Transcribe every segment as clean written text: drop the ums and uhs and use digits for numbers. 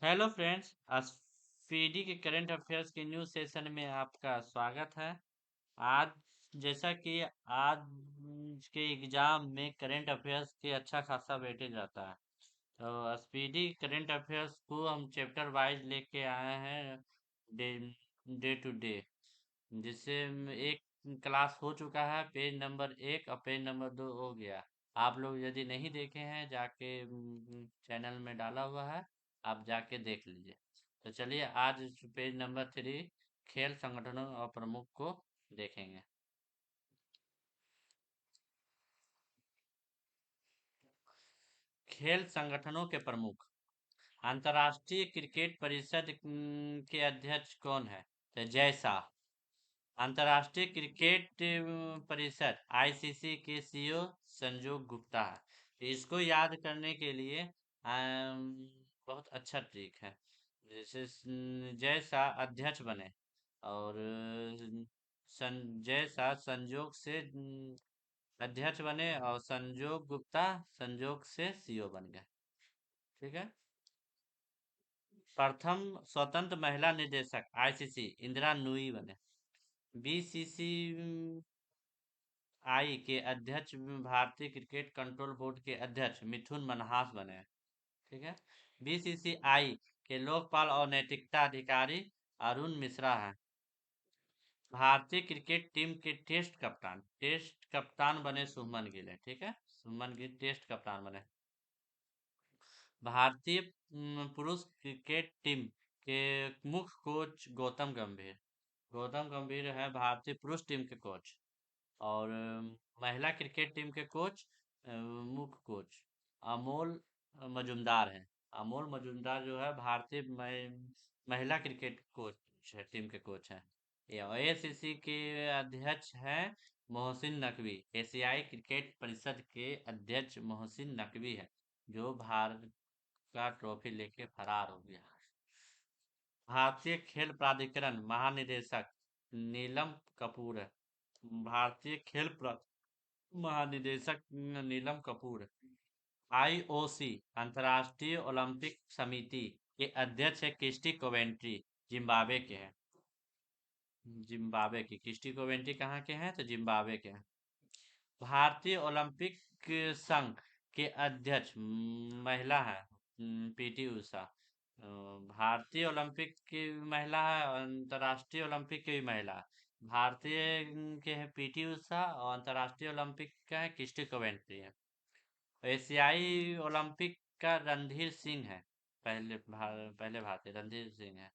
Hello friends, speedy के current affairs के news session में आपका स्वागत है। आज जैसा कि आज के एग्जाम में करंट अफेयर्स के अच्छा खासा वेटेज आता है। तो स्पीडी करंट अफेयर्स को हम चैप्टर वाइज लेके आए हैं डे डे टू डे, जिससे एक क्लास हो चुका है। पेज नंबर 1 और पेज नंबर 2 हो गया। आप लोग यदि नहीं देखे हैं, जाके चैनल में डाला हुआ है, आप जाके देख लीजिए। तो चलिए आज पेज नंबर 3 खेल संगठनों और प्रमुख को देखेंगे। खेल संगठनों के प्रमुख। अंतर्राष्ट्रीय क्रिकेट परिषद के अध्यक्ष कौन है? तो जय शाह। अंतर्राष्ट्रीय क्रिकेट परिषद आईसीसी के सीईओ संजोग गुप्ता है। इसको याद करने के लिए बहुत अच्छा ट्रिक है। जैसे जय शाह अध्यक्ष बने और जय शाह संजोग से अध्यक्ष बने और संजोग गुप्ता संजोग से सीईओ बन गए। ठीक है। प्रथम स्वतंत्र महिला निदेशक आईसीसी इंदिरा नूई बने। बीसीसी आई के अध्यक्ष भारतीय क्रिकेट कंट्रोल बोर्ड के अध्यक्ष मिथुन मनहास बने। ठीक है। बीसीसीआई के लोकपाल और नैतिकता अधिकारी अरुण मिश्रा हैं। भारतीय क्रिकेट टीम के टेस्ट कप्तान बने शुभमन गिल हैं। ठीक है, शुभमन गिल टेस्ट कप्तान बने। भारतीय पुरुष क्रिकेट टीम के मुख्य कोच गौतम गंभीर। गौतम गंभीर है भारतीय पुरुष टीम के कोच। और महिला क्रिकेट टीम के कोच मुख्य कोच अमोल मजुमदार हैं। अमोल मजुमदार जो है भारतीय महिला क्रिकेट कोच है, टीम के कोच हैं। ये एआईसीसी के अध्यक्ष हैं मोहसिन नकवी। एशियाई क्रिकेट परिषद के अध्यक्ष मोहसिन नकवी है, जो भारत का ट्रॉफी लेके फरार हो गया। भारतीय खेल प्राधिकरण महानिदेशक नीलम कपूर है। भारतीय खेल महानिदेशक नीलम कपूर। आईओसी अंतर्राष्ट्रीय ओलंपिक समिति के अध्यक्ष है क्रिस्टी कोवेंट्री, जिम्बाब्वे के हैं। जिम्बाब्वे की क्रिस्टी कोवेंट्री कहाँ के हैं? तो जिम्बाब्वे के हैं। भारतीय ओलंपिक संघ के अध्यक्ष महिला है पीटी उषा। भारतीय ओलंपिक की महिला है और अंतर्राष्ट्रीय ओलंपिक की भी महिला है। भारतीय के हैं पीटी उषा और अंतर्राष्ट्रीय ओलंपिक का है क्रिस्टी कोवेंट्री है। एशियाई ओलंपिक का रणधीर सिंह है। पहले भारतीय रणधीर सिंह है।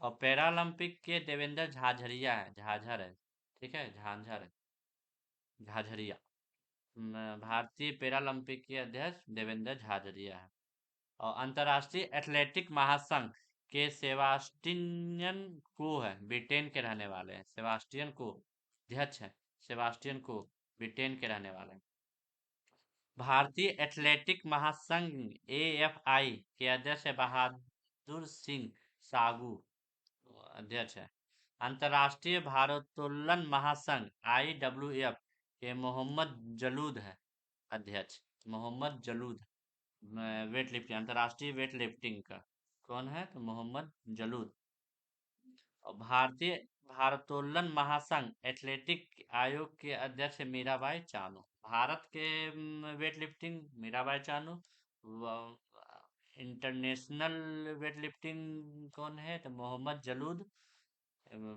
और पैरालंपिक के देवेंद्र झाझरिया है, झाझर है। ठीक है, झांझर है, झाझरिया। भारतीय पैरालंपिक के अध्यक्ष देवेंद्र झाझरिया है। और अंतर्राष्ट्रीय एथलेटिक महासंघ के सेबास्टियन को है, ब्रिटेन के रहने वाले हैं। सेबास्टियन को अध्यक्ष है। सेबास्टियन को ब्रिटेन के रहने वाले हैं। भारतीय एथलेटिक महासंघ एएफआई के अध्यक्ष है बहादुर सिंह सागू, अध्यक्ष है। अंतर्राष्ट्रीय भारोत्तोलन महासंघ आईडब्ल्यूएफ के मोहम्मद जलूद है, अध्यक्ष। मोहम्मद जलूद। वेट लिफ्टिंग, अंतर्राष्ट्रीय वेट लिफ्टिंग का कौन है? तो मोहम्मद जलूद। और भारतीय भारोत्तोलन महासंघ एथलेटिक आयोग के अध्यक्ष है मीराबाई चानू। भारत के weight lifting Mirabai Chanu. International weight lifting कौन है? तो मोहम्मद जलूद।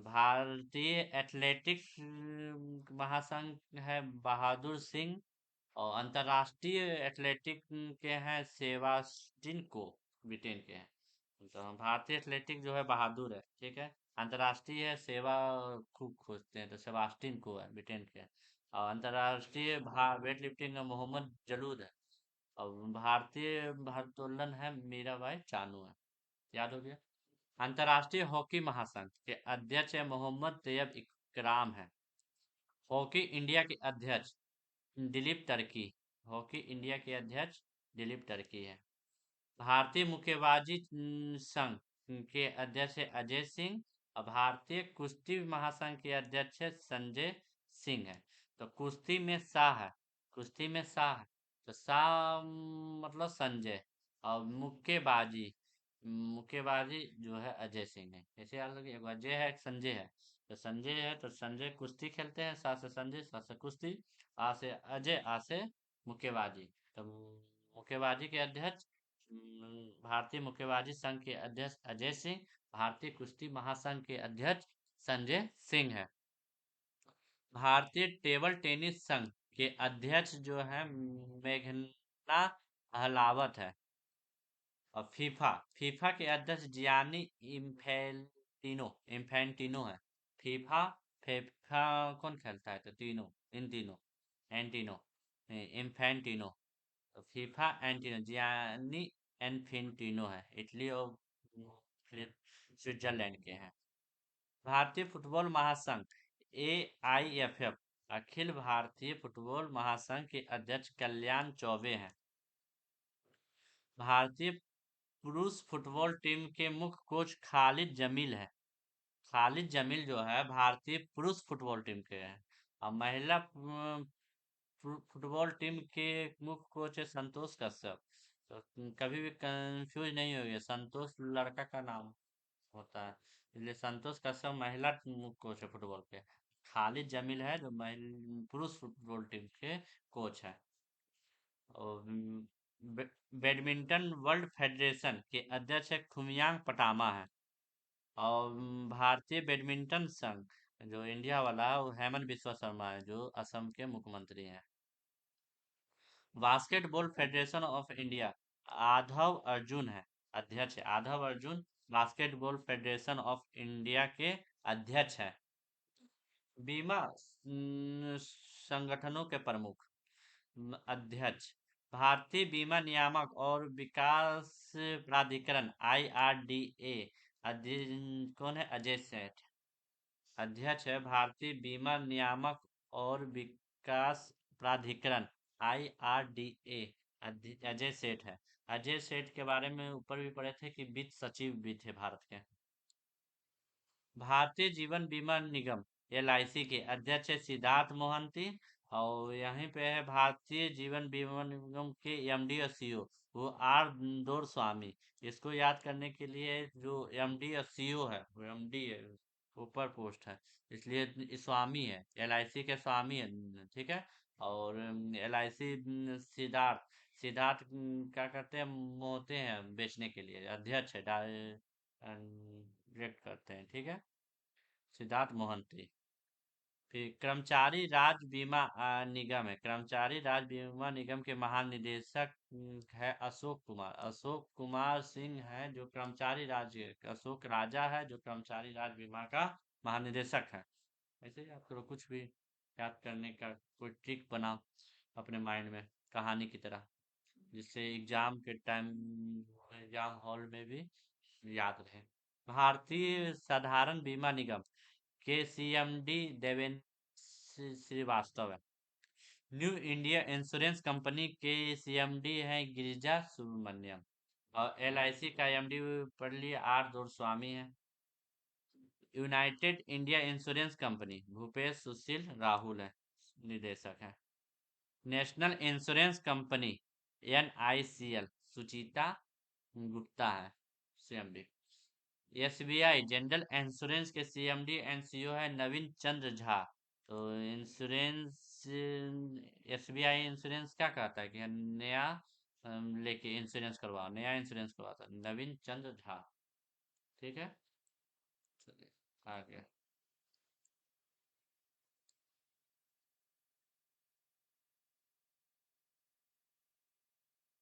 भारतीय एथलेटिक्स महासंघ है बहादुर सिंह। और अंतर्राष्ट्रीय एथलेटिक के हैं सेबास्टिन को, ब्रिटेन के हैं। तो भारतीय एथलेटिक जो है बहादुर है। ठीक है। अंतर्राष्ट्रीय है सेवा, खूब खोजते हैं तो सेबास्टिन को है, ब्रिटेन के हैं। और अंतर्राष्ट्रीय वेट लिफ्टिंग में मोहम्मद जलूद है। और भारतीय भारोत्तोलन है मीराबाई चानू है। याद हो गया। अंतर्राष्ट्रीय हॉकी महासंघ के अध्यक्ष है मोहम्मद तैयब इकराम है। हॉकी इंडिया के अध्यक्ष दिलीप टर्की। हॉकी इंडिया के अध्यक्ष दिलीप टर्की है। भारतीय मुक्केबाजी संघ के अध्यक्ष है अजय सिंह। और भारतीय कुश्ती महासंघ के अध्यक्ष है संजय सिंह है। तो कुश्ती में शाह है। कुश्ती में शाह है। तो शाह मतलब संजय। और मुक्केबाजी मुक्केबाजी जो है अजय सिंह है। ऐसे याद रखिए, एक अजय है एक संजय है। तो संजय है तो संजय कुश्ती खेलते हैं, सा से संजय, सा से कुश्ती, आ से अजय, आ से मुक्केबाजी। तो मुक्केबाजी के अध्यक्ष भारतीय मुक्केबाजी संघ के अध्यक्ष अजय सिंह, भारतीय कुश्ती महासंघ के अध्यक्ष संजय सिंह है। भारतीय टेबल टेनिस संघ के अध्यक्ष जो है मेघना अहलावत है। और फीफा फीफा के अध्यक्ष जियानी इन्फेंटिनो है। फीफा फीफा कौन खेलता है? तो तीनों, इन तीनों, एंटिनो, इन्फेंटिनो। तो फीफा एंटिनो जियानी इन्फेंटिनो है, इटली और फिर स्विट्जरलैंड के हैं। भारतीय फुटबॉल महासंघ AIFF, अखिल भारतीय फुटबॉल महासंघ के अध्यक्ष कल्याण चौबे हैं। भारतीय पुरुष फुटबॉल टीम के मुख्य कोच खालिद जमील है। खालिद जमील जो है भारतीय पुरुष फुटबॉल टीम के हैं। और महिला फुटबॉल टीम के मुख्य कोच है संतोष कश्यप। तो कभी भी कंफ्यूज नहीं होइए, संतोष लड़का का नाम होता है, इसलिए संतोष कश्यप महिला मुख्य कोच है फुटबॉल के। खालिद जमील है जो पुरुष फुटबॉल टीम के कोच है। और बैडमिंटन वर्ल्ड फेडरेशन के अध्यक्ष है खुमयांग पटामा है। और भारतीय बैडमिंटन संघ जो इंडिया वाला है वो हेमंत बिस्वा शर्मा है जो असम के मुख्यमंत्री हैं। Basketball federation of India Adhav Arjun है, अध्यक्ष है Adhav Arjun. Basketball federation of India के अध्यक्ष है। बीमा संगठनों के प्रमुख अध्यक्ष भारतीय बीमा नियामक और विकास प्राधिकरण IRDA कौन है? अजय सेठ। अध्यक्ष है भारतीय बीमा नियामक और विकास प्राधिकरण IRDA, अजय सेठ है। अजय सेठ के बारे में ऊपर भी पढ़े थे कि वित्त सचिव भी थे भारत के। भारतीय जीवन बीमा निगम LIC के अध्यक्ष है सिद्धार्थ मोहंती। और यहीं पे है भारतीय जीवन बीमा निगम के MD और CEO वो R स्वामी। इसको याद करने के लिए जो MD और CEO है वो MD है, ऊपर पोस्ट है, इसलिए स्वामी है, LIC के स्वामी है, ठीक है। और LIC सिद्धार्थ सिद्धार्थ क्या करते हैं? मोते हैं बेचने के लिए, अध्यक्ष है, डायरेक्ट करते हैं, ठीक है, सिद्धार्थ मोहंती। फिर कर्मचारी राज्य बीमा निगम है। कर्मचारी राज्य बीमा निगम के महानिदेशक है अशोक कुमार सिंह है जो कर्मचारी राज्य, अशोक राजा है जो कर्मचारी राज्य बीमा का महानिदेशक है। ऐसे ही आप करो, कुछ भी याद करने का कोई ट्रिक बनाओ अपने माइंड में, कहानी की तरह, जिससे एग्जाम के टाइम एग्जाम हॉल में भी याद रहे। भारतीय साधारण बीमा निगम के CMD देवेंद्र श्रीवास्तव है। न्यू इंडिया इंश्योरेंस कंपनी के CMD है गिरिजा सुब्रमण्यम। और LIC का MD पढ़ लिए R स्वामी है। United India Insurance Company Bhupesh Sushil Rahul है, निदेशक है। National Insurance Company NICL Suchita Gupta है, CMD। SBI जनरल इंश्योरेंस के CMD एंड CEO है नवीन चंद्र झा। तो इंश्योरेंस SBI इंश्योरेंस क्या कहता है कि नया लेके इंश्योरेंस करवाओ, नया इंश्योरेंस करवाता है नवीन चंद्र झा, ठीक है। चलिए आगे।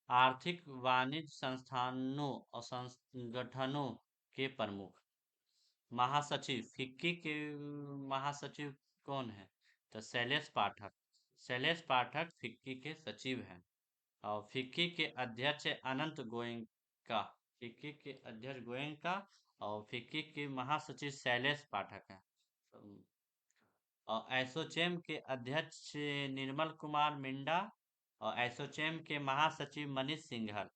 आर्थिक वाणिज्य संस्थानों और संगठनों के प्रमुख महासचिव फिक्की के महासचिव कौन है? तो शैलेश पाठक। शैलेश पाठक फिक्की के सचिव हैं। और फिक्की के अध्यक्ष है अनंत गोयनका। फिक्की के अध्यक्ष गोयनका। और फिक्की के महासचिव शैलेश पाठक हैं। और एसोचैम के अध्यक्ष निर्मल कुमार मिंडा। और एसोचैम के महासचिव मनीष सिंघल।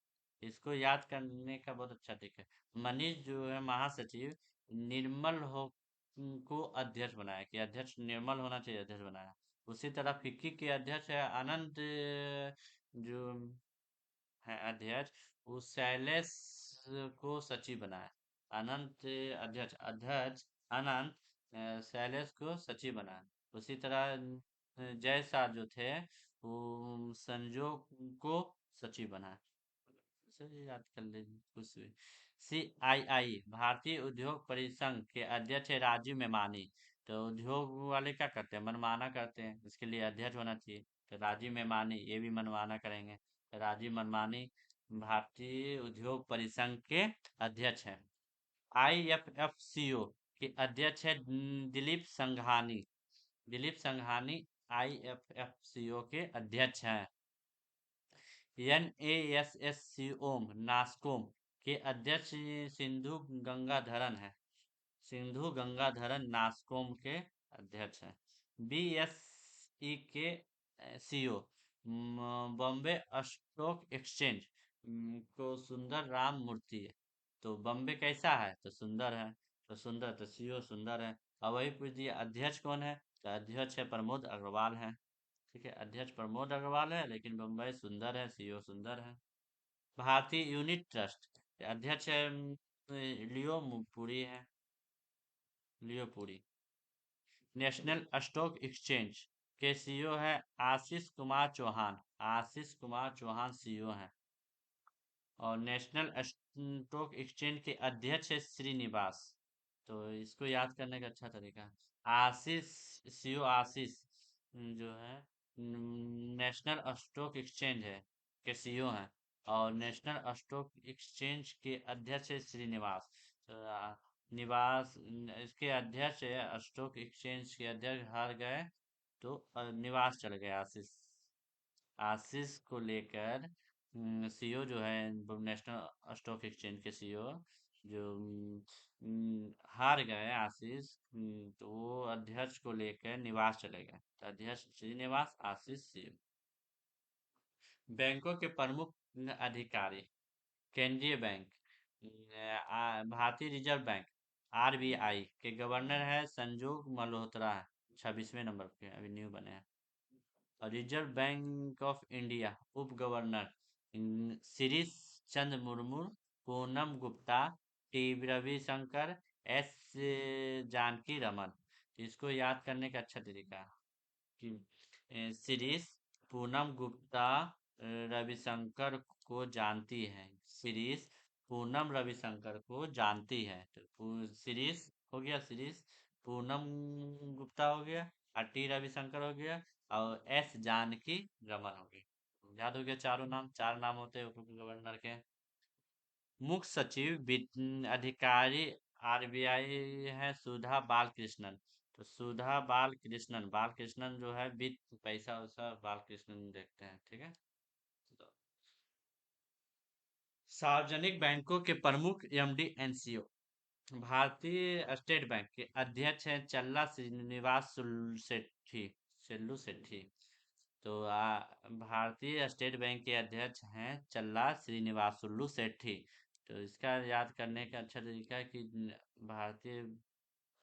इसको याद करने का बहुत अच्छा तरीका है। मनीष जो है महासचिव, निर्मल हो को अध्यक्ष बनाया कि अध्यक्ष निर्मल होना चाहिए, अध्यक्ष बनाया। उसी तरह फिक्की के अध्यक्ष है आनंद जो है अध्यक्ष, वो शैलेश को सचिव बनाया। अनंत अध्यक्ष अध्यक्ष अनंत शैलेश को सचिव बनाया। उसी तरह जय शाह जो थे वो संजोग को सचिव बनाया। सर याद कर लीजिए कुछ भी। CII भारतीय उद्योग परिसंघ के अध्यक्ष है राजीव मेमानी। तो उद्योग वाले क्या करते हैं, मनमाना करते हैं, इसके लिए अध्यक्ष होना चाहिए। तो राजीव मेमानी ये भी मनमाना करेंगे, तो राजीव मनमानी भारतीय उद्योग परिसंघ के अध्यक्ष हैं। IFFCO के अध्यक्ष है दिलीप संघानी। दिलीप संघानी IFFCO के अध्यक्ष हैं। NASSCOM नास्कोम के अध्यक्ष सिंधु गंगाधरन है। सिंधु गंगाधरन नास्कोम के अध्यक्ष हैं। BSE के CEO बॉम्बे स्टॉक एक्सचेंज को सुंदर राम मूर्ति है। तो बॉम्बे कैसा है, तो सुंदर है। तो सुंदर, तो CEO सुंदर है। अब वही पूछ दिया अध्यक्ष कौन है, तो अध्यक्ष है प्रमोद अग्रवाल है। ठीक है, अध्यक्ष प्रमोद अग्रवाल है, लेकिन बम्बई सुंदर है, CEO सुंदर है। भारतीय यूनिट ट्रस्ट के अध्यक्ष है लियो पुरी है। लियो पुरी। नेशनल स्टॉक एक्सचेंज के CEO है आशीष कुमार चौहान। आशीष कुमार चौहान CEO हैं। और नेशनल स्टॉक एक्सचेंज के अध्यक्ष है श्रीनिवास। तो इसको याद करने का अच्छा तरीका है। आशीष, CEO आशीष जो है नेशनल स्टॉक एक्सचेंज है के CEO हैं। और नेशनल स्टॉक एक्सचेंज के अध्यक्ष है श्रीनिवास। तो, निवास इसके अध्यक्ष है, स्टॉक एक्सचेंज के अध्यक्ष हार गए, तो निवास चल गए आशीष। आशीष को लेकर CEO जो है नेशनल स्टॉक एक्सचेंज के CEO जो हार गए आशीष, तो वो अध्यक्ष को लेकर निवास चले गए। तो अध्यक्ष श्रीनिवास, आशीष CEO। बैंकों के प्रमुख अधिकारी। केंद्रीय बैंक भारतीय रिजर्व बैंक RBI के गवर्नर है संजोग मल्होत्रा है। 26वें नंबर पे अभी न्यू बने हैं। और रिजर्व बैंक ऑफ इंडिया उप governor Shirish Chandra Murmu, Poonam Gupta, T Ravishankar, S Janaki Raman. तो इसको याद करने का अच्छा तरीका कि शिरीष पूनम गुप्ता रविशंकर को जानती है। शिरीष पूनम रविशंकर को जानती है। तो शिरीष हो गया, शिरीष। पूनम गुप्ता हो गया, और टी रविशंकर हो गया, और एस जानकी रमन हो गई। याद हो गया चारों नाम, चार नाम होते हैं उप गवर्नर के। मुख्य सचिव अधिकारी RBI है सुधा बालकृष्णन। तो सुधा बालकृष्णन, बालकृष्णन जो है वित्त पैसा वैसा बालकृष्णन देखते हैं। ठीक है। तो सार्वजनिक बैंकों के प्रमुख MD NCO। भारतीय स्टेट बैंक के अध्यक्ष हैं चल्ला श्रीनिवास सेठी, सेल्लू सेठी। तो भारतीय स्टेट बैंक के अध्यक्ष हैं चल्ला श्रीनिवास सुल्लू सेठी। तो इसका याद करने का अच्छा तरीका है कि भारतीय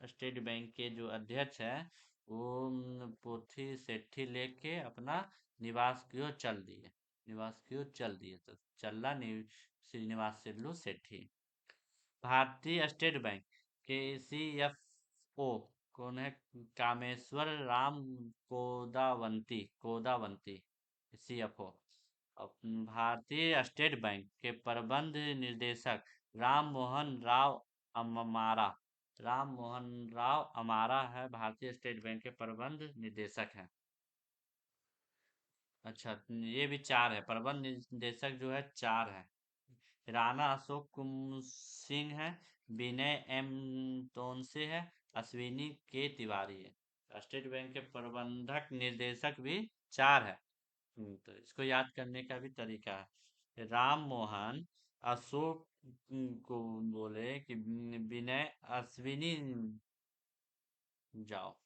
स्टेट बैंक के जो अध्यक्ष है वो पोथी सेठी लेके अपना निवास की ओर चल दिए। निवास की ओर चल दिए, तो चल्ला श्रीनिवास सेल्लू सेठी। भारतीय स्टेट बैंक के CFO कौन है, कामेश्वर राम कोदावंती, कोदावंती CFO। भारतीय स्टेट बैंक के प्रबंध निर्देशक राम मोहन राव अमारा। राम मोहन राव अमारा है भारतीय स्टेट बैंक के प्रबंध निर्देशक हैं। अच्छा, ये भी चार है, प्रबंध निदेशक जो है चार है। राणा अशोक सिंह है, विनय M तोनसे है, अश्विनी के तिवारी है। स्टेट बैंक के प्रबंधक निर्देशक भी चार है। तो इसको याद करने का भी तरीका है। राम मोहन अशोक को बोले कि विनय अश्विनी जाओ।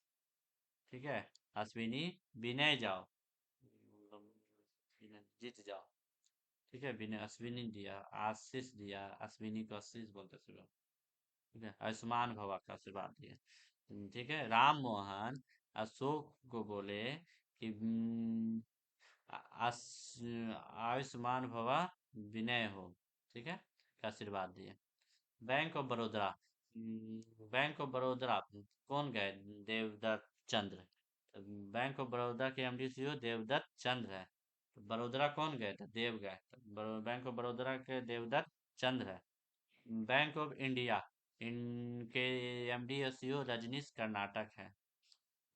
ठीक है, अश्विनी विनय जाओ, जीत जाओ। ठीक है, विनय अश्विनी दिया, आशीष दिया, अश्विनी को आशीष बोलते सुबह। ठीक है, आयुष्मान भवा का आशीर्वाद दिए। ठीक है, राम मोहन अशोक को बोले कि आयुष्मान भवा विनय हो। ठीक है, का आशीर्वाद दिए। Bank of Baroda. Bank of Baroda कौन गए? देवदत्त चंद्र। तो बैंक ऑफ बड़ौदा के एमडी सीईओ देवदत्त चंद्र है। तो बड़ौदा कौन गए थे? देव गए। तो बैंक ऑफ बड़ौदा के देवदत्त चंद्र है। बैंक ऑफ इंडिया, इनके एमडी और सीईओ रजनीश कर्नाटक है।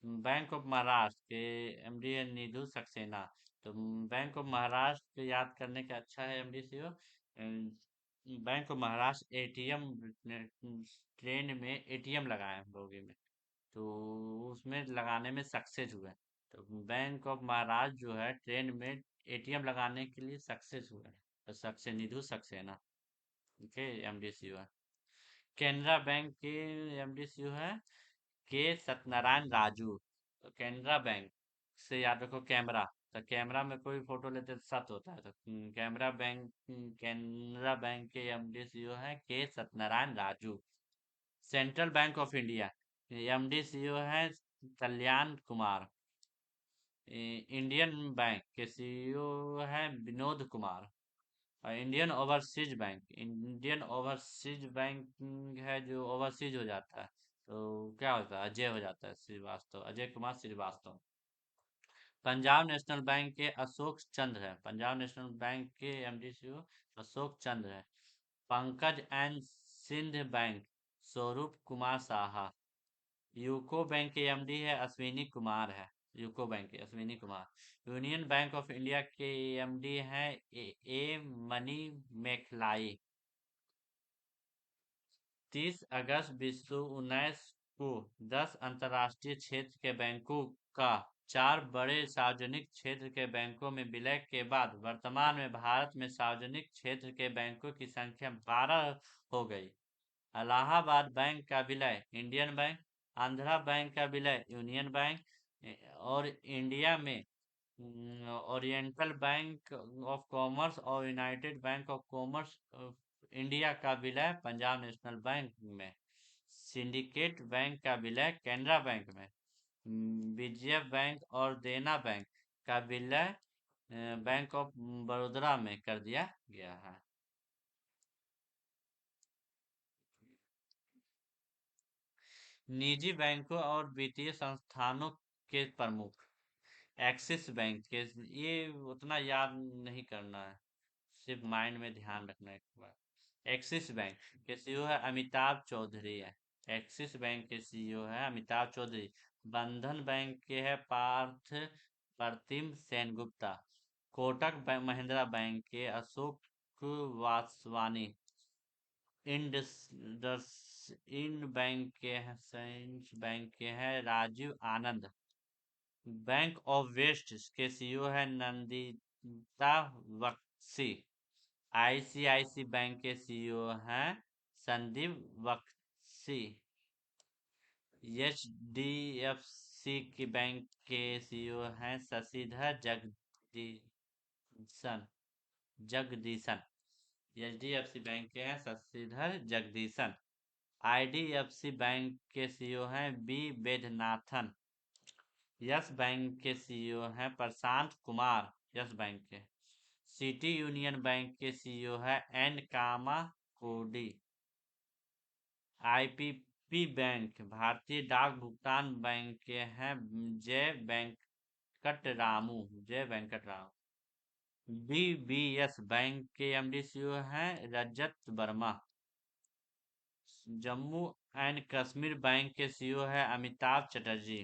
बैंक ऑफ महाराष्ट्र के एमडी है नीधु सक्सेना। तो बैंक ऑफ महाराष्ट्र याद करने का अच्छा है MD CEO. Bank of Maharashtra ATM, train में एटीएम लगाए हैं बोगी में, तो उसमें लगाने में सक्सेस हुए। तो बैंक ऑफ महाराष्ट्र जो है ट्रेन में एटीएम लगाने के लिए सक्सेस हुए। तो सक्सेस निधु सक्सेना के एमडी सीईओ है। केनरा बैंक के एमडी सीईओ है के सत्यनारायण राजू। तो कैनरा बैंक से याद रखो कैमरा। तो कैमरा में कोई फोटो लेते तो सत होता है। तो कैमरा बैंक, कैनरा बैंक के एमडी सीईओ है के Satyanarayan Raju. Central bank of India MD CEO है कल्याण कुमार। इंडियन बैंक के सीईओ है विनोद कुमार। और इंडियन ओवरसीज बैंक है जो ओवरसीज हो जाता है, तो क्या होता है? अजय हो जाता है श्रीवास्तव, अजय कुमार श्रीवास्तव। पंजाब नेशनल बैंक के अशोक चंद्र है। पंजाब नेशनल बैंक के एमडी सीईओ अशोक चंद्र है। पंकज एंड सिंध बैंक स्वरूप कुमार साहा। यूको बैंक के एमडी है अश्विनी कुमार है। यूको बैंक के Ashwini Kumar. Union bank of India के एमडी है ए मनी मेखलाई। 30 अगस्त 2019 को 10 अंतर्राष्ट्रीय क्षेत्र के बैंकों का 4 बड़े सार्वजनिक क्षेत्र के बैंकों में विलय के बाद वर्तमान में भारत में सार्वजनिक क्षेत्र के बैंकों की संख्या 12 हो गई। इलाहाबाद बैंक का विलय इंडियन बैंक, आंध्रा बैंक का विलय यूनियन बैंक, और इंडिया में ओरिएंटल बैंक ऑफ कॉमर्स और United bank of commerce India का विलय पंजाब नेशनल बैंक में। सिंडिकेट बैंक का विलय कैनरा बैंक में। विजय बैंक और देना बैंक का विलय बैंक ऑफ बड़ौदा में कर दिया गया है। निजी बैंकों और वित्तीय संस्थानों के प्रमुख। एक्सिस बैंक के, ये उतना याद नहीं करना है, सिर्फ माइंड में ध्यान रखना है एक बार। एक्सिस बैंक के सीईओ है अमिताभ चौधरी है। एक्सिस बैंक के सीईओ है अमिताभ चौधरी। बंधन बैंक के है पार्थ प्रतिम सेनगुप्ता। महिंद्रा बैंक के अशोक वासवानी। इंड बैंक के हैं सेंस बैंक के हैं राजीव आनंद। बैंक ऑफ वेस्ट के सीईओ है नंदिता बख्शी। आईसीआईसी बैंक के सीईओ हैं संदीप बख्शी। एचडीएफसी की बैंक के सीईओ हैं शशिधर जगदीशन जगदीशन। एचडीएफसी बैंक के हैं शशिधर जगदीशन। आईडीएफसी बैंक के सीईओ हैं बी वेदनाथन। यस बैंक के सीईओ हैं प्रशांत कुमार। यस बैंक के। सिटी यूनियन बैंक के सीईओ है एन कामा कोडी। आईपीपी बैंक भारतीय डाक भुगतान बैंक के हैं जय वेंकट रामू। बीबीएस बैंक के एमडी सीईओ हैं रजत वर्मा। जम्मू एंड कश्मीर बैंक के सीईओ है Amitabh Chatterjee.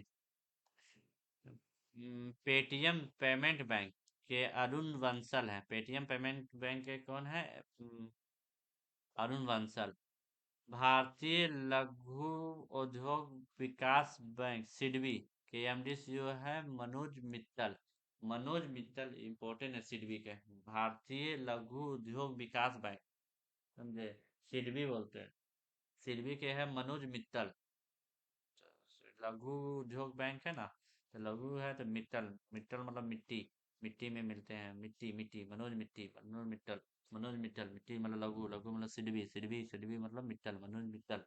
Paytm payment bank के अरुण बंसल है। पेटीएम पेमेंट बैंक के कौन है? अरुण बंसल। भारतीय लघु उद्योग विकास बैंक सिडबी के एमडी सीईओ है मनोज मित्तल। मनोज मित्तल इम्पोर्टेंट है सिडबी के। भारतीय लघु उद्योग विकास बैंक, समझे, सिडबी बोलते हैं। सिडबी के है मनोज मित्तल। लघु उद्योग बैंक है ना, तो लघु है तो मित्तल, मित्तल मतलब मिट्टी, मिट्टी में मिलते हैं, मिट्टी मिट्टी, मनोज मित्तल। मनोज मित्तल मिट्टी मतलब लघु, लघु मतलब सिडबी, सिडबी सिडबी मतलब मित्तल, मनोज मित्तल।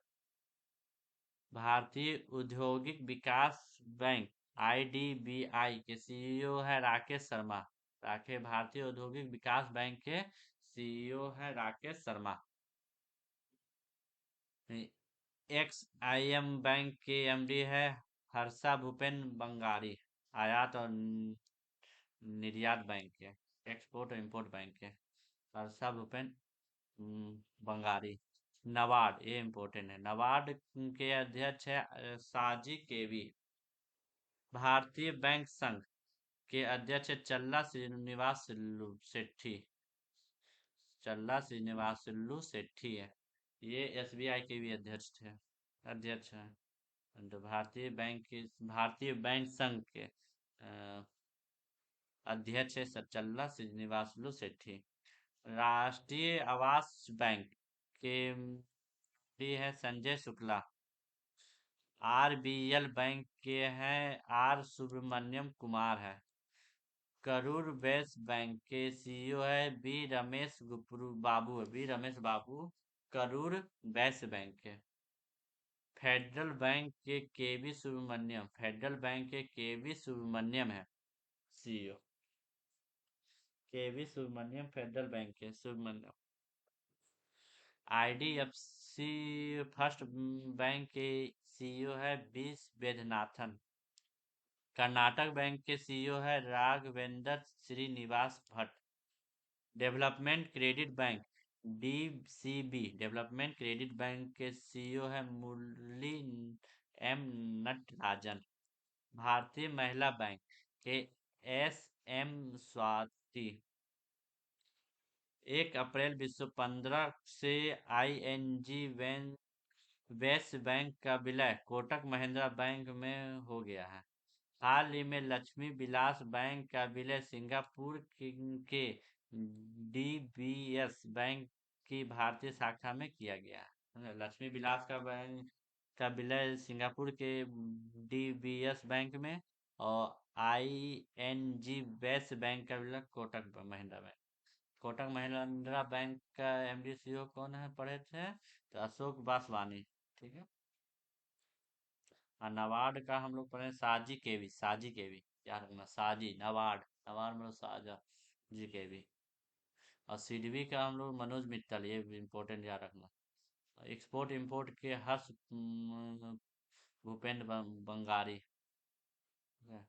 भारतीय औद्योगिक विकास बैंक आईडीबीआई के सीईओ है राकेश शर्मा। भारतीय औद्योगिक विकास बैंक के सीईओ है Rakesh Sharma. X I am bank के एमडी है हर्षा भूपेन बंगारी। आयात और निर्यात बैंक है, एक्सपोर्ट और इंपोर्ट बैंक है। हर्षा भूपेन बंगारी। नबार्ड, ये इम्पोर्टेंट है, नबार्ड के अध्यक्ष है साजी केवी। भारतीय बैंक संघ के अध्यक्ष है चल्ला श्रीनिवास सेठी। चल्ला श्रीनिवास सेठी है। ये एसबीआई के भी अध्यक्ष थे, अध्यक्ष हैं। तो भारतीय बैंक संघ के अध्यक्ष है चल्ला श्रीनिवास सेठी। राष्ट्रीय आवास बैंक के भी है संजय शुक्ला। आरबीएल बैंक के हैं आर सुब्रमण्यम कुमार है। करूर वैश्य बैंक के सीईओ है बी रमेश बाबू है, बी रमेश बाबू। करूर वैश्य बैंक के। फेडरल बैंक के केवी सुब्रमण्यम, फेडरल बैंक के केवी सुब्रमण्यम है CEO. KV Subramaniam Federal Bank के सुब्रमण्यम। आईडीएफसी फर्स्ट बैंक के सीईओ है बी वेदनाथन। कर्नाटक बैंक के सीईओ है Raghavendra Srinivas Bhat. Development Credit Bank DCB, Development Credit Bank के सीईओ है मुरली एम नटराजन। भारतीय महिला बैंक के एस एम स्वाति। 1 अप्रैल 2015 से आईएनजी वैश्य बैंक का विलय कोटक महिंद्रा बैंक में हो गया है। हाल ही में लक्ष्मी विलास बैंक का विलय सिंगापुर के डीबीएस बैंक की भारतीय शाखा में किया गया है। लक्ष्मी विलास का बैंक का विलय सिंगापुर के डीबीएस बैंक में, और आईएनजी वैश्य बैंक का विलय कोटक महिंद्रा बैंक। कोटक महिंद्रा बैंक का एमडी सीईओ कौन है पढ़े थे, तो अशोक वासवानी। ठीक है। और नबार्ड का हम लोग पढ़े साजी केवी, साजी केवी याद रखना, साजी नबार्ड, नबार्ड मतलब साजा जी केवी। और सिडबी का हम लोग मनोज मित्तल, ये इम्पोर्टेंट याद रखना। एक्सपोर्ट इंपोर्ट के हर्ष भूपेंद्र बंगारी। ठीक है।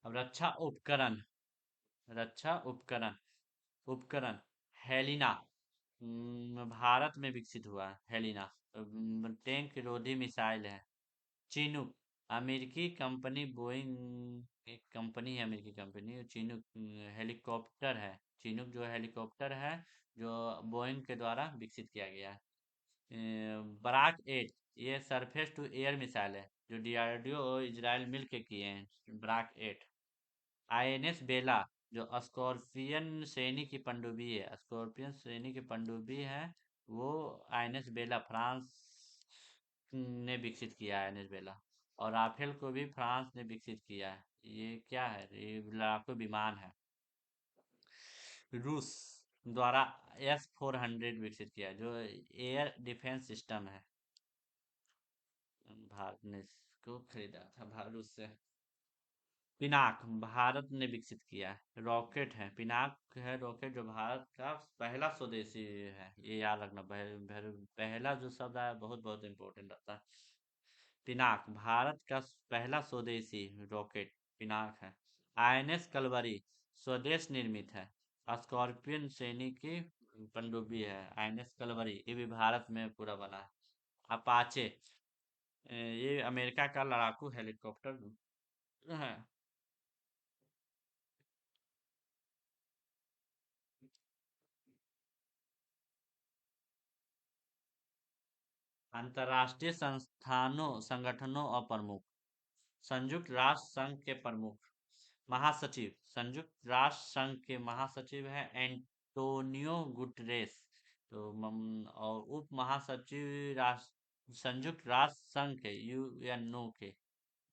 अब रक्षा उपकरण उपकरण हेलिना भारत में विकसित हुआ है। हेलिना टैंक रोधी मिसाइल है। चिनूक अमेरिकी कंपनी, बोइंग एक कंपनी है, अमेरिकी कंपनी। चिनूक हेलीकॉप्टर है। चिनूक जो हेलीकॉप्टर है, जो बोइंग के द्वारा विकसित किया गया है। बराक 8, ये सरफेस टू एयर मिसाइल है, जो डीआरडीओ और इजराइल मिल के किए हैं। बराक 8। आईएनएस बेला, जो स्कॉर्पियन श्रेणी की पनडुब्बी है, स्कॉर्पियन श्रेणी की पनडुब्बी है, वो आईएनएस बेला फ्रांस ने विकसित किया है, आईएनएस बेला। और राफेल को भी फ्रांस ने विकसित किया है। ये क्या है, ये लड़ाकू विमान है। रूस द्वारा S-400 विकसित किया है, जो एयर डिफेंस सिस्टम है। भारत ने इसको खरीदा था भारत से। पिनाक भारत ने विकसित किया है, रॉकेट है। पिनाक है रॉकेट, जो भारत का पहला स्वदेशी है। ये याद रखना, पहला जो शब्द है बहुत बहुत इंपॉर्टेंट रहता है। पिनाक भारत का पहला स्वदेशी रॉकेट पिनाक है। आईएनएस कलवरी स्वदेश निर्मित है। स्कॉर्पियन श्रेणी की पनडुब्बी है आईएनएस कलवरी, ये भी भारत में पूरा बना है। अपाचे ये अमेरिका का लड़ाकू हेलीकॉप्टर है। अंतर्राष्ट्रीय संस्थानों संगठनों और प्रमुख। संयुक्त राष्ट्र संघ के प्रमुख। महासचिव संयुक्त राष्ट्र संघ के महासचिव है एंटोनियो गुटरेस। तो और उप महासचिव संयुक्त राष्ट्र संघ के यूएनओ के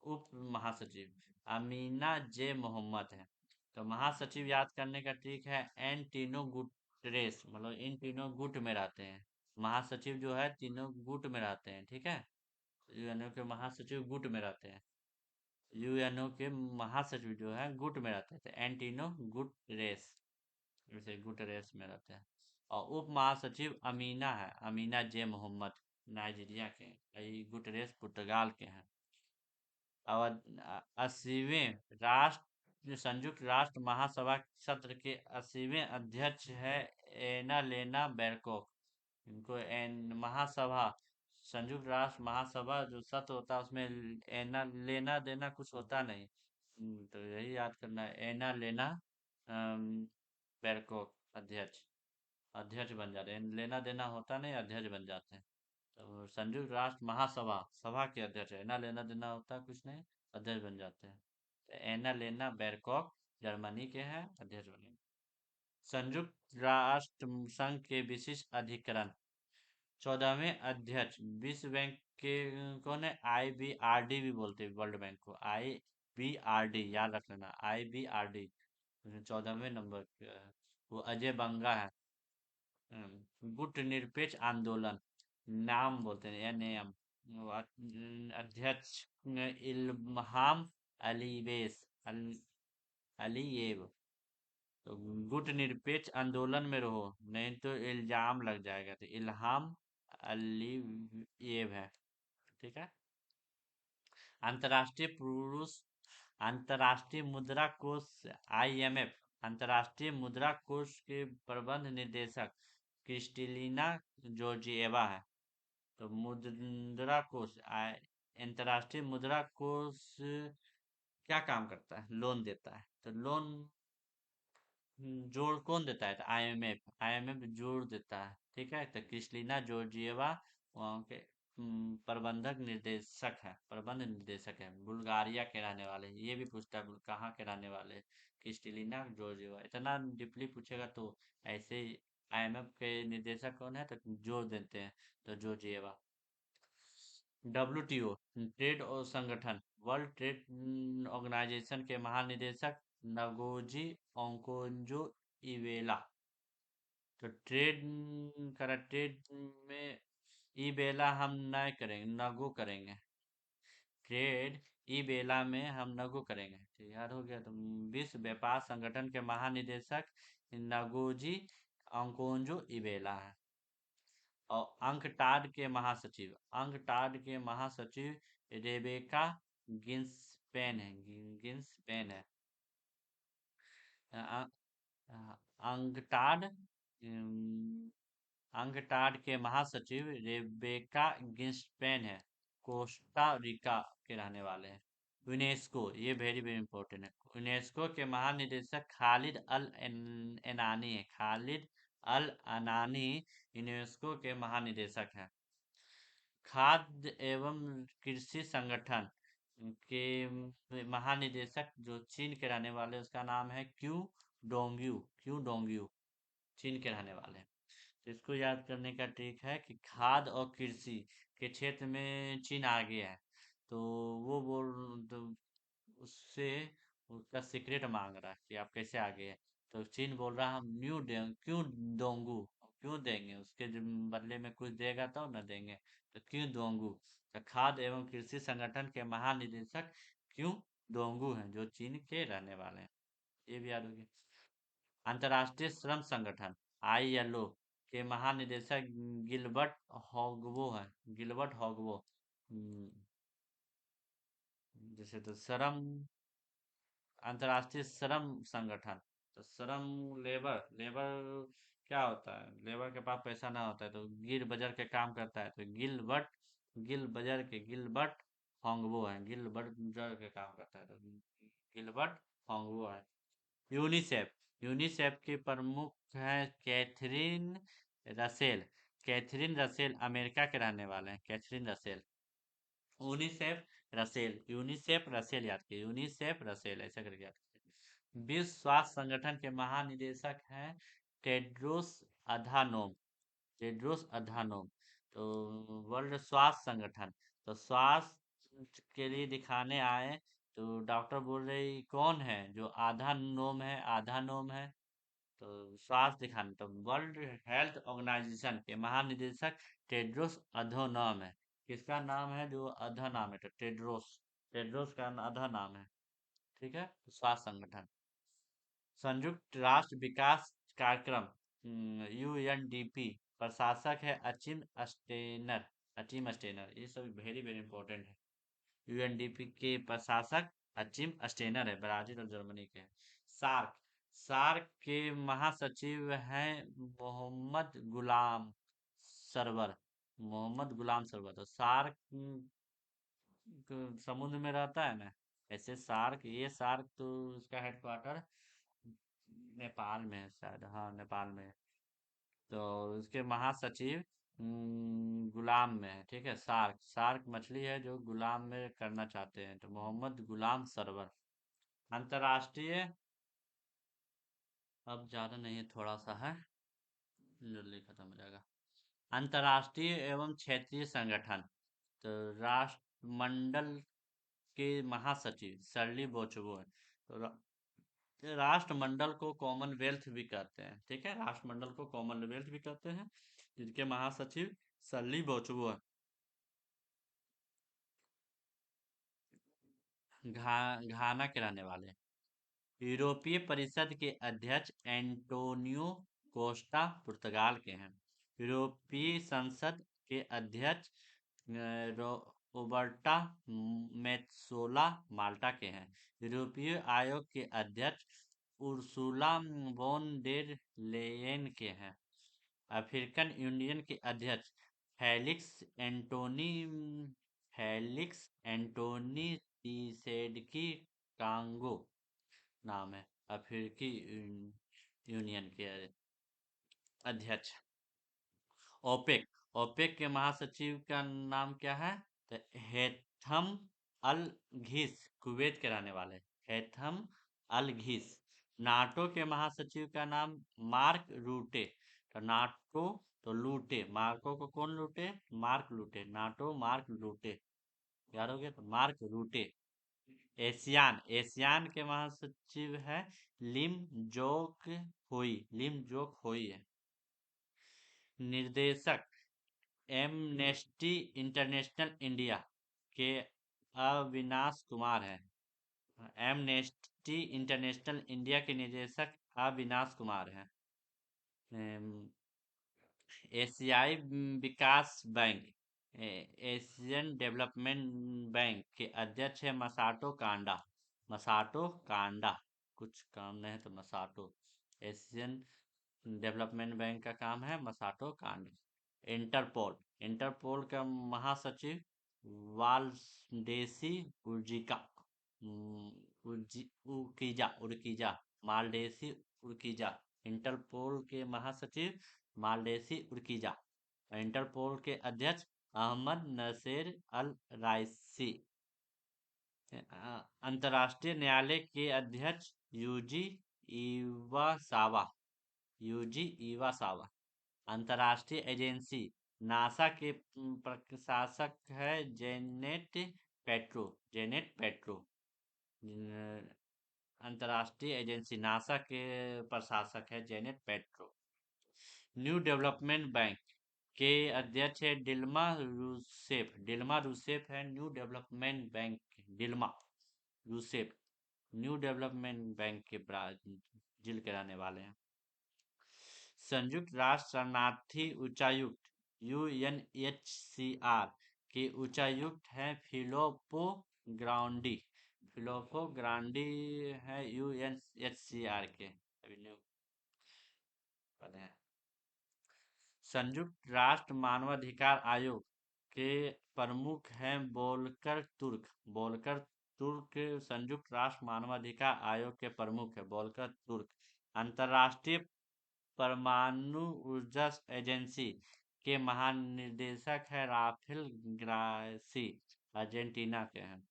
उप महासचिव अमीना जे मोहम्मद है। तो महासचिव याद करने का ट्रिक है एंटीनो गुटरेस, मतलब इन तीनों गुट में रहते हैं। महासचिव जो है तीनों गुट में रहते हैं, ठीक है। यूएनओ के महासचिव गुट में रहते हैं। यूएनओ के महासचिव जो है गुट में रहते थे, एंटीनो गुटरेस, जैसे गुटरेस में रहते हैं। और उप महासचिव अमीना है, अमीना जे मोहम्मद, नाइजीरिया के हैं। ये गुटरेस पुर्तगाल के हैं। और 80वें राष्ट्र संयुक्त राष्ट्र महासभा सत्र के 80वें अध्यक्ष है एना लेना बैरकॉक। इनको एन महासभा, संयुक्त राष्ट्र महासभा जो सत्र होता है उसमें एना लेना देना कुछ होता नहीं। तो यही याद करना है, एना लेना बैरकॉक अध्यक्ष, अध्यक्ष बन जाते हैं। लेना देना होता नहीं, अध्यक्ष बन जाते हैं। तो संयुक्त राष्ट्र महासभा, सभा के अध्यक्ष है ना, लेना देना होता कुछ नहीं, अध्यक्ष बन जाते हैं। तो एना लेना बैरकॉक जर्मनी के हैं, अध्यक्ष बने। संयुक्त राष्ट्र संघ के विशिष्ट अधिकरण, 14वें अध्यक्ष विश्व बैंक के कौन है? IBRD भी बोलते हैं वर्ल्ड बैंक को, IBRD याद रख लेना, IBRD 14वें नंबर पे है। वो अजय बंगा है। गुट निरपेक्ष आंदोलन, नाम बोलते हैं NAM। अध्यक्ष इल्हाम अलीवेस अलीयेव। तो गुट निरपेक्ष आंदोलन में रहो, नहीं तो इल्जाम लग जाएगा। तो इल्हाम अलीयेव है। ठीक है। अंतर्राष्ट्रीय पुरुष अंतर्राष्ट्रीय मुद्रा कोष IMF, अंतर्राष्ट्रीय मुद्रा कोष के प्रबंध निदेशक क्रिस्टलिना जॉर्जिएवा है। तो मुद्रा कोष अंतर्राष्ट्रीय मुद्रा कोष क्या काम करता है? लोन देता है। तो लोन जोड़ कौन देता है? तो IMF जोड़ देता है। ठीक है। तो क्रिस्टलिना जॉर्जिएवा वहाँ के प्रबंधक निर्देशक है, प्रबंध निर्देशक है, बुल्गारिया के रहने वाले हैं। ये भी पूछता है कहाँ के रहने वाले हैं? Kristalina Georgieva. इतना डीपली पूछेगा तो ऐसे ही। IMF के निर्देशक कौन है? तो जोड़ देते हैं, तो जॉर्जिएवा। WTO ट्रेड और संगठन, वर्ल्ड ट्रेड ऑर्गेनाइजेशन के महानिदेशक नगोजी ओंकोंजो इवेला। तो ट्रेड में इवेला हम नए करेंगे, नगो करेंगे। ट्रेड इवेला में हम नगो करेंगे। तो याद हो गया। तो विश्व व्यापार संगठन के महानिदेशक नगोजी ओंकोंजो इवेला है। और अंकटाड के महासचिव रेबेका गिन्सपेन है, गिन्सपेन है। अ- अंकटाड अंकटाड के महासचिव रेबेका गिन्सपेन है, कोस्टा रिका के रहने वाले हैं। यूनेस्को, ये वेरी वेरी इंपॉर्टेंट है। यूनेस्को के महानिदेशक खालिद अल एनानी है, खालिद अल अनानी यूनेस्को के महानिदेशक हैं। खाद्य एवं कृषि संगठन के महानिदेशक जो चीन के रहने वाले, उसका नाम है क्यू डोंग्यू, चीन के रहने वाले हैं। तो इसको याद करने का ट्रिक है कि खाद्य और कृषि के क्षेत्र में चीन आगे है। तो वो तो उससे उसका सीक्रेट मांग रहा है कि आप कैसे आगे हैं। तो चीन बोल रहा है हम क्यों दोंगू, क्यों देंगे, उसके बदले में कुछ देगा तो न देंगे। तो क्यों दोंगू, तो खाद्य एवं कृषि संगठन के महानिदेशक क्यों दोंगू हैं, जो चीन के रहने वाले हैं। ये भी याद होगी। अंतर्राष्ट्रीय श्रम संगठन ILO के महानिदेशक गिलबर्ट हॉगवो है, गिलबर्ट हॉगवो। जैसे तो श्रम, अंतर्राष्ट्रीय श्रम संगठन, तो श्रम, लेबर, लेबर क्या होता है? लेबर के पास पैसा ना होता है तो गिल बजर के काम करता है। तो गिलबर्ट होंगवो है, गिलबर्ट बजर के काम करता है। तो गिलबर्ट होंगवो है। यूनिसेफ, यूनिसेफ की प्रमुख है Catherine Russell, Catherine Russell America के रहने वाले हैं, कैथरीन रसेल। यूनिसेफ रसेल याद किए, यूनिसेफ रसेल ऐसा करके याद किए। विश्व स्वास्थ्य संगठन के महानिदेशक हैं टेड्रोस अधानोम, टेड्रोस अधानोम। तो वर्ल्ड स्वास्थ्य संगठन, तो स्वास्थ्य के लिए दिखाने आए। तो डॉक्टर बोल रहे कौन है जो आधा नोम है, आधा नोम है। तो स्वास्थ्य दिखाने, तो वर्ल्ड हेल्थ ऑर्गेनाइजेशन के महानिदेशक टेड्रोस अधोनॉम है। किसका नाम है जो अधा नाम है? तो टेड्रोस, टेड्रोस का आधा नाम है। ठीक है। तो स्वास्थ्य संगठन, संयुक्त राष्ट्र विकास कार्यक्रम यूएनडीपी प्रशासक है अचिम अस्टेनर। अचिम अस्टेनर, ये सब वेरी वेरी इंपॉर्टेंट है। यूएनडीपी के प्रशासक अचिम अस्टेनर है, ब्राजील और जर्मनी के हैं। सार्क, सार्क के महासचिव हैं मोहम्मद गुलाम सरवर। मोहम्मद गुलाम सरवर। तो सार्क समुद्र में रहता है ना, ऐसे सार्क, ये सार्क तो उसका हेडक्वार्टर नेपाल में है शायद, हाँ नेपाल में है। तो उसके महासचिव गुलाम में है, ठीक है। सार्क, सार्क मछली है जो गुलाम में करना चाहते हैं, तो मोहम्मद गुलाम सरवर। अंतर्राष्ट्रीय, अब ज्यादा नहीं है, थोड़ा सा है, जल्दी खत्म हो जाएगा। अंतर्राष्ट्रीय एवं क्षेत्रीय संगठन, तो राष्ट्रमंडल के महासचिव शर्ली बोचवो है। तो राष्ट्रमंडल को कॉमनवेल्थ भी कहते हैं, ठीक है, राष्ट्रमंडल को कॉमनवेल्थ भी कहते हैं, जिनके महासचिव शर्ली बोचवो है। घाना के रहने वाले। यूरोपीय परिषद के अध्यक्ष एंटोनियो कोस्टा पुर्तगाल के हैं। यूरोपीय संसद के अध्यक्ष रोबर्टा मेत्सोला माल्टा के हैं। यूरोपीय आयोग के अध्यक्ष उर्सुला वोन डेर लेयेन के हैं। अफ्रीकन यूनियन के अध्यक्ष Felix Antoine Felix Antoine Tshisekedi Congo नाम है अफ्रीकी यूनियन के अध्यक्ष। ओपेक, ओपेक के महासचिव का नाम क्या है? तो हेथम अल घिस, कुवैत के रहने वाले हेथम अल घिस। नाटो के महासचिव का नाम मार्क रूटे। तो नाटो, तो लूटे, मार्को को कौन लूटे? मार्क लूटे, नाटो मार्क लूटे, याद हो गया, तो मार्क रूटे। एशियान, एशियान के महासचिव है लिम जोक होई, लिम जोक होई है। निर्देशक एमनेस्टी इंटरनेशनल इंडिया के अविनाश कुमार है। एमनेस्टी इंटरनेशनल इंडिया के निदेशक अविनाश कुमार हैं। एशियाई विकास बैंक, एशियन डेवलपमेंट बैंक के अध्यक्ष है मसाटो कांडा। मसाटो कांडा, कुछ काम नहीं है तो मसाटो। एशियन डेवलपमेंट बैंक का काम है मसाटो कांडा। इंटरपोल, इंटरपोल का महासचिव वालडेसी उर्जिका, उर्किजा, उर्किजा, मालडेसी उर्किजा। इंटरपोल के महासचिव मालडेसी उर्किजा। इंटरपोल के अध्यक्ष अहमद नसेर अल राइसी। अंतर्राष्ट्रीय न्यायालय के अध्यक्ष यूजी इवासावा, यूजी इवासावा। अंतर्राष्ट्रीय एजेंसी नासा के प्रशासक है जेनेट पेट्रो, जेनेट पेट्रो। अंतर्राष्ट्रीय एजेंसी नासा के प्रशासक है Janet Petro. New Development Bank के अध्यक्ष है डिल्मा रूसेफ, डिल्मा रूसेफ है New Development Bank, Dilma Rousseff New Development Bank के ब्राजील के रहने वाले हैं। संयुक्त राष्ट्र शरणार्थी उच्चायुक्त यूएनएचसीआर के उच्चायुक्त हैं फिलोपो ग्रांडी, फिलोपो ग्रांडी है यूएनएचसीआर के अभी नियुक्त पद हैं। संयुक्त राष्ट्र मानवाधिकार आयोग के प्रमुख हैं बोल्कर तुर्क, बोल्कर तुर्क संयुक्त राष्ट्र मानवाधिकार आयोग के प्रमुख है बोल्कर तुर्क। अंतर्राष्ट्रीय परमाणु ऊर्जा एजेंसी के महानिदेशक है राफेल ग्रासी, अर्जेंटीना के हैं।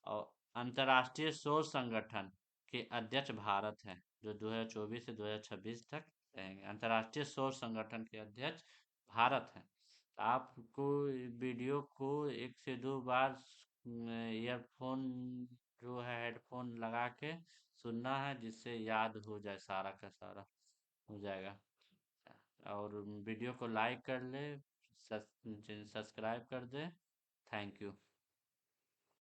और अंतर्राष्ट्रीय सौर संगठन के अध्यक्ष भारत हैं, जो 2024 से 2026 तक रहेंगे। अंतर्राष्ट्रीय सौर संगठन के अध्यक्ष भारत हैं। तो आपको वीडियो को 1 से 2 बार ईयरफोन जो है हेडफोन लगा के सुनना है, जिससे याद हो जाए, सारा का सारा हो जाएगा। और वीडियो को लाइक कर ले, सब्सक्राइब कर दे। Thank you.